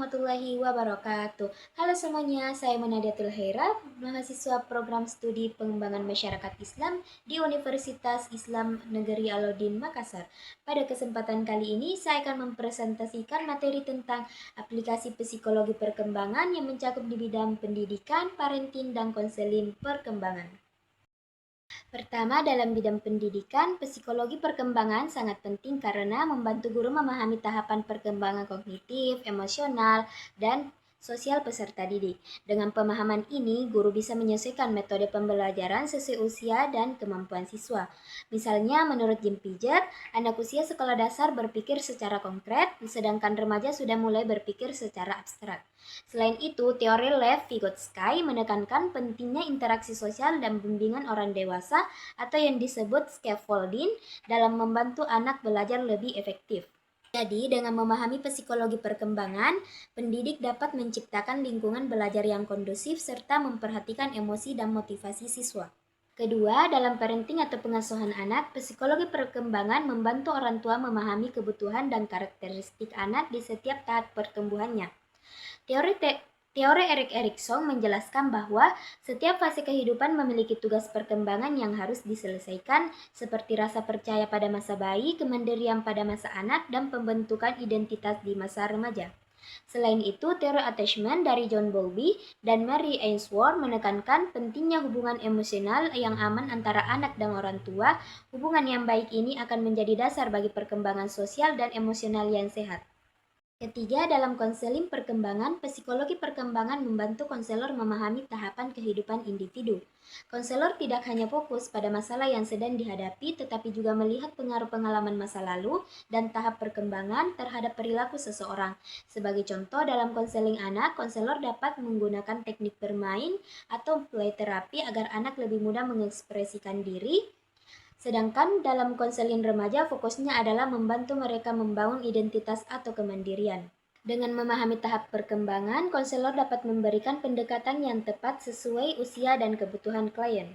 warahmatullahi wabarakatuh. Halo semuanya, saya Munadiatul Haira, mahasiswa program studi pengembangan masyarakat Islam di Universitas Islam Negeri Alauddin Makassar. Pada kesempatan kali ini, saya akan mempresentasikan materi tentang aplikasi psikologi perkembangan yang mencakup di bidang pendidikan, parenting, dan konseling perkembangan. Pertama, dalam bidang pendidikan, psikologi perkembangan sangat penting karena membantu guru memahami tahapan perkembangan kognitif, emosional, dan sosial peserta didik. Dengan pemahaman ini, guru bisa menyesuaikan metode pembelajaran sesuai usia dan kemampuan siswa. Misalnya, menurut Jim Piaget, anak usia sekolah dasar berpikir secara konkret, sedangkan remaja sudah mulai berpikir secara abstrak. Selain itu, teori Lev-Vygotsky menekankan pentingnya interaksi sosial dan bimbingan orang dewasa atau yang disebut scaffolding dalam membantu anak belajar lebih efektif. Jadi, dengan memahami psikologi perkembangan, pendidik dapat menciptakan lingkungan belajar yang kondusif serta memperhatikan emosi dan motivasi siswa. Kedua, dalam parenting atau pengasuhan anak, psikologi perkembangan membantu orang tua memahami kebutuhan dan karakteristik anak di setiap tahap pertumbuhannya. Teori Erik Erikson menjelaskan bahwa setiap fase kehidupan memiliki tugas perkembangan yang harus diselesaikan, seperti rasa percaya pada masa bayi, kemandirian pada masa anak, dan pembentukan identitas di masa remaja. Selain itu, teori attachment dari John Bowlby dan Mary Ainsworth menekankan pentingnya hubungan emosional yang aman antara anak dan orang tua. Hubungan yang baik ini akan menjadi dasar bagi perkembangan sosial dan emosional yang sehat. Ketiga, dalam konseling perkembangan, psikologi perkembangan membantu konselor memahami tahapan kehidupan individu. Konselor tidak hanya fokus pada masalah yang sedang dihadapi, tetapi juga melihat pengaruh pengalaman masa lalu dan tahap perkembangan terhadap perilaku seseorang. Sebagai contoh, dalam konseling anak, konselor dapat menggunakan teknik bermain atau play terapi agar anak lebih mudah mengekspresikan diri. Sedangkan dalam konseling remaja fokusnya adalah membantu mereka membangun identitas atau kemandirian. Dengan memahami tahap perkembangan, konselor dapat memberikan pendekatan yang tepat sesuai usia dan kebutuhan klien.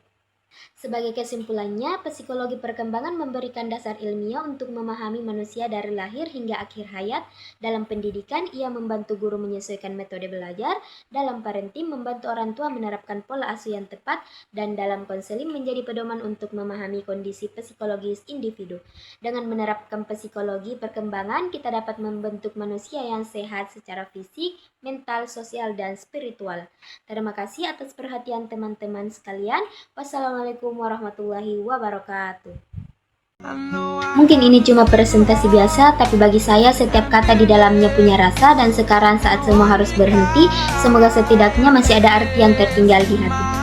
Sebagai kesimpulannya, psikologi perkembangan memberikan dasar ilmiah untuk memahami manusia dari lahir hingga akhir hayat. Dalam pendidikan, ia membantu guru menyesuaikan metode belajar. Dalam parenting, membantu orang tua menerapkan pola asuh yang tepat. Dan dalam konseling, menjadi pedoman untuk memahami kondisi psikologis individu. Dengan menerapkan psikologi perkembangan, kita dapat membentuk manusia yang sehat secara fisik, mental, sosial, dan spiritual. Terima kasih atas perhatian teman-teman sekalian. Wassalamualaikum warahmatullahi wabarakatuh. Mungkin ini cuma presentasi biasa, tapi bagi saya setiap kata di dalamnya punya rasa, dan sekarang saat semua harus berhenti, semoga setidaknya masih ada arti yang tertinggal di hati.